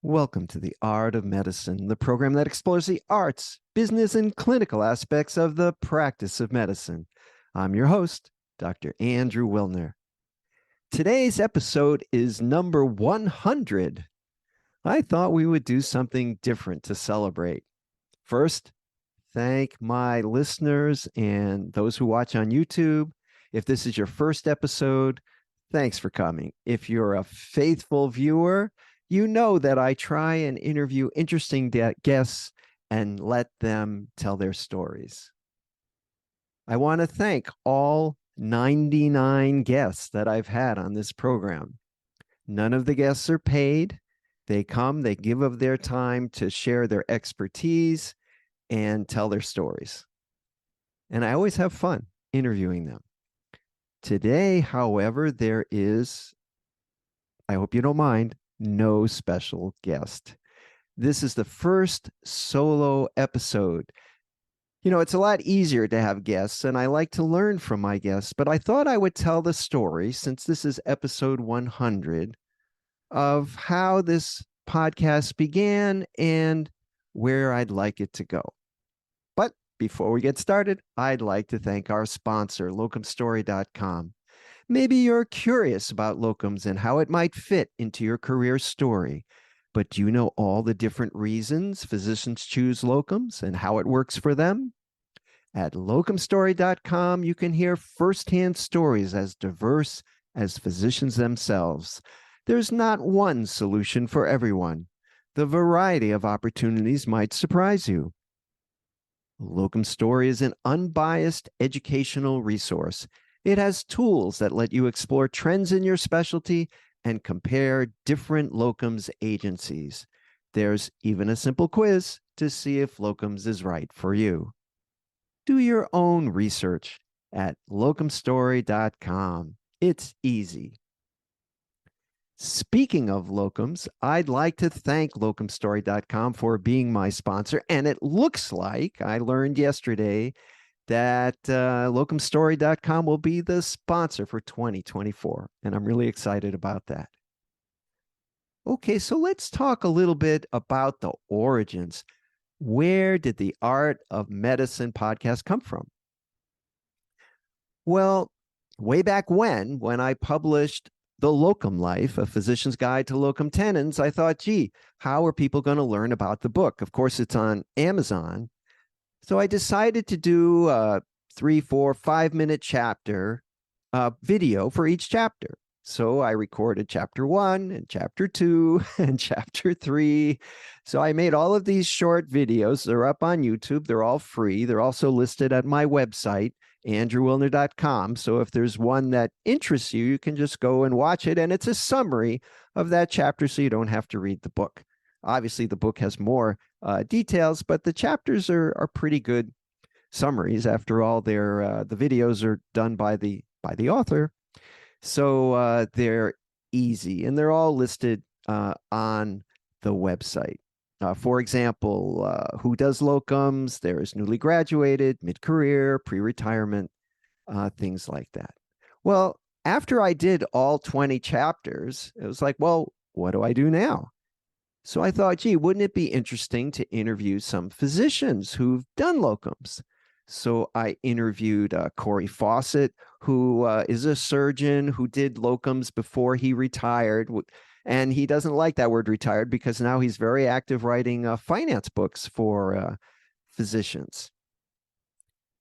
Welcome to the Art of Medicine, the program that explores the arts, business, and clinical aspects of the practice of medicine. I'm your host, Dr. Andrew Wilner. Today's episode is number 100. I thought we would do something different to celebrate. First, thank my listeners and those who watch on YouTube. If this is your first episode, thanks for coming. If you're a faithful viewer, you know that I try and interview interesting guests and let them tell their stories. I want to thank all 99 guests that I've had on this program. None of the guests are paid. They come, they give of their time to share their expertise and tell their stories. And I always have fun interviewing them. Today, however, there is, I hope you don't mind, no special guest. This is the first solo episode. You know, it's a lot easier to have guests, and I like to learn from my guests, but I thought I would tell the story, since this is episode 100, of how this podcast began and where I'd like it to go. But before we get started, I'd like to thank our sponsor, locumstory.com. Maybe you're curious about locums and how it might fit into your career story, but do you know all the different reasons physicians choose locums and how it works for them? At locumstory.com, you can hear firsthand stories as diverse as physicians themselves. There's not one solution for everyone. The variety of opportunities might surprise you. Locum Story is an unbiased educational resource. It has tools that let you explore trends in your specialty and compare different locums agencies. There's even a simple quiz to see if locums is right for you. Do your own research at locumstory.com. It's easy. Speaking of locums, I'd like to thank locumstory.com for being my sponsor. And it looks like I learned yesterday that locumstory.com will be the sponsor for 2024. And I'm really excited about that. Okay, so let's talk a little bit about the origins. Where did the Art of Medicine podcast come from? Well, way back when I published The Locum Life, A Physician's Guide to Locum Tenens, I thought, gee, how are people going to learn about the book? Of course, it's on Amazon. So I decided to do a 3, 4, 5-minute chapter video for each chapter. So I recorded chapter 1 and chapter 2 and chapter 3. So I made all of these short videos. They're up on YouTube. They're all free. They're also listed at my website, andrewwilner.com. So if there's one that interests you, you can just go and watch it. And it's a summary of that chapter, so you don't have to read the book. Obviously, the book has more details, but the chapters are pretty good summaries. After all, the videos are done by the author, so they're easy, and they're all listed on the website. For example, who does locums? There's newly graduated, mid-career, pre-retirement, things like that. Well, after I did all 20 chapters, it was like, well, what do I do now? So I thought, gee, wouldn't it be interesting to interview some physicians who've done locums? So I interviewed Cory Fawcett, who is a surgeon who did locums before he retired. And he doesn't like that word retired because now he's very active writing finance books for physicians.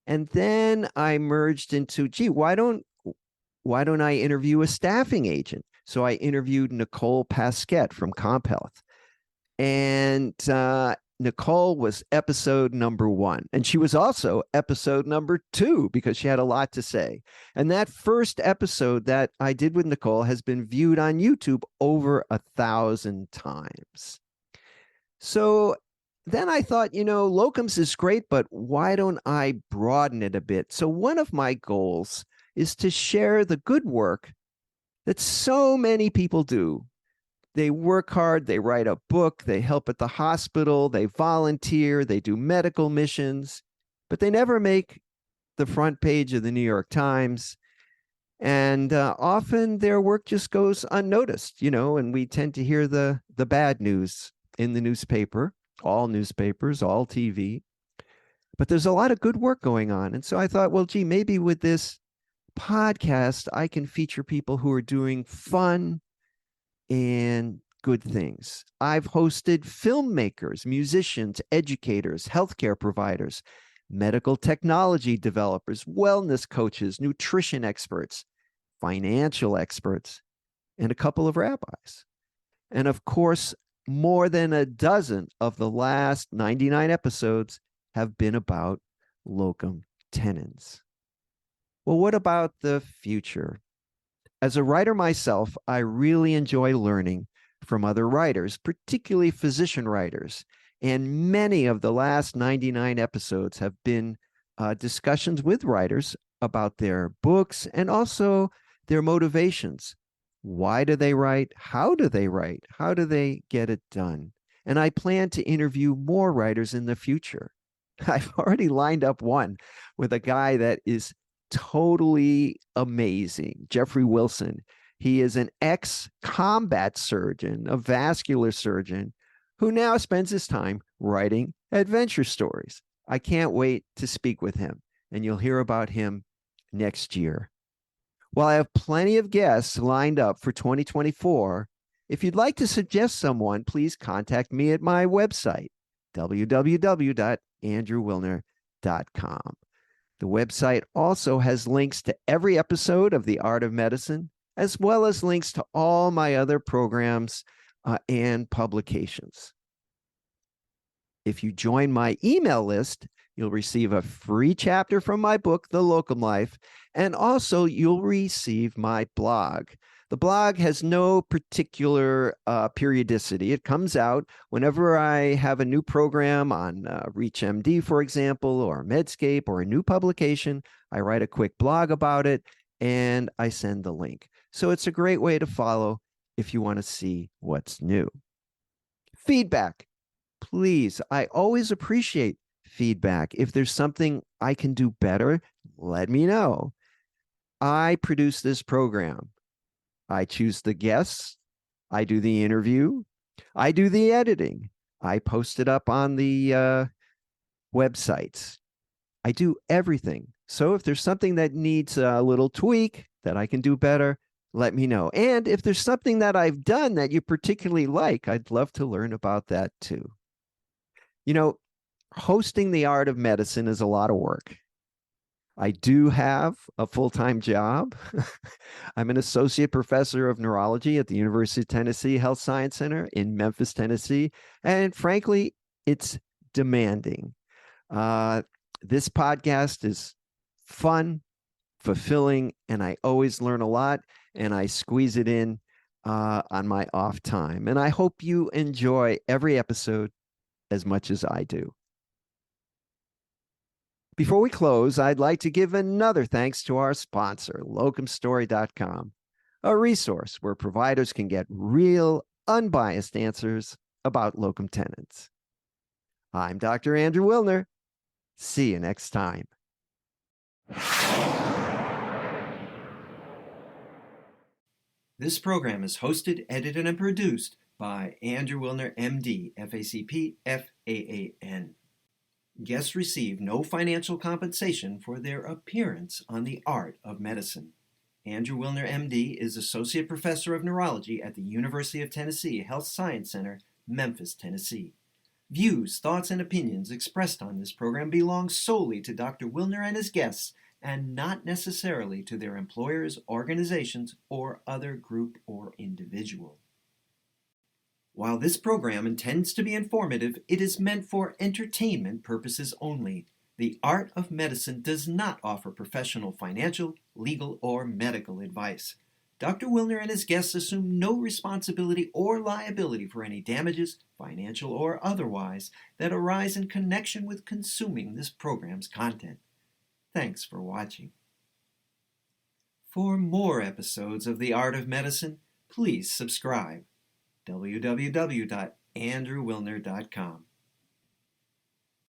And then I merged into, gee, why don't I interview a staffing agent? So I interviewed Nicole Paskett from CompHealth. And Nicole was episode number 1. And she was also episode number 2 because she had a lot to say. And that first episode that I did with Nicole has been viewed on YouTube over 1,000 times. So then I thought, you know, locums is great, but why don't I broaden it a bit? So one of my goals is to share the good work that so many people do. They work hard, they write a book, they help at the hospital, they volunteer, they do medical missions, but they never make the front page of the New York Times. And often their work just goes unnoticed, and we tend to hear the bad news in the newspaper, all newspapers, all TV. But there's a lot of good work going on. And so I thought, well, gee, maybe with this podcast, I can feature people who are doing fun and good things. I've hosted filmmakers, musicians, educators, healthcare providers, medical technology developers, wellness coaches, nutrition experts, financial experts, and a couple of rabbis. And of course, more than a dozen of the last 99 episodes have been about locum tenens. Well, what about the future? As a writer myself, I really enjoy learning from other writers, particularly physician writers. And many of the last 99 episodes have been discussions with writers about their books and also their motivations. Why do they write? How do they write? How do they get it done? And I plan to interview more writers in the future. I've already lined up one with a guy that is totally amazing, Jeffrey Wilson. He is an ex-combat surgeon, a vascular surgeon, who now spends his time writing adventure stories. I can't wait to speak with him, and you'll hear about him next year. While I have plenty of guests lined up for 2024, if you'd like to suggest someone, please contact me at my website, www.andrewwilner.com. The website also has links to every episode of The Art of Medicine, as well as links to all my other programs and publications. If you join my email list, you'll receive a free chapter from my book, The Locum Life, and also you'll receive my blog. The blog has no particular periodicity. It comes out whenever I have a new program on ReachMD, for example, or Medscape, or a new publication. I write a quick blog about it, and I send the link. So it's a great way to follow if you want to see what's new. Feedback, please. I always appreciate feedback. If there's something I can do better, let me know. I produce this program. I choose the guests. I do the interview. I do the editing. I post it up on the websites. I do everything. So if there's something that needs a little tweak that I can do better, let me know. And if there's something that I've done that you particularly like, I'd love to learn about that too. Hosting The Art of Medicine is a lot of work. I do have a full-time job. I'm an associate professor of neurology at the University of Tennessee Health Science Center in Memphis, Tennessee. And frankly, it's demanding. This podcast is fun, fulfilling, and I always learn a lot, and I squeeze it in on my off time. And I hope you enjoy every episode as much as I do. Before we close, I'd like to give another thanks to our sponsor, locumstory.com, a resource where providers can get real, unbiased answers about locum tenens. I'm Dr. Andrew Wilner. See you next time. This program is hosted, edited, and produced by Andrew Wilner, MD, FACP, FAAN. Guests receive no financial compensation for their appearance on The Art of Medicine. Andrew Wilner, MD, is Associate Professor of Neurology at the University of Tennessee Health Science Center, Memphis, Tennessee. Views, thoughts, and opinions expressed on this program belong solely to Dr. Wilner and his guests, and not necessarily to their employers, organizations, or other group or individual. While this program intends to be informative, it is meant for entertainment purposes only. The Art of Medicine does not offer professional financial, legal, or medical advice. Dr. Wilner and his guests assume no responsibility or liability for any damages, financial or otherwise, that arise in connection with consuming this program's content. Thanks for watching. For more episodes of The Art of Medicine, please subscribe. www.andrewwilner.com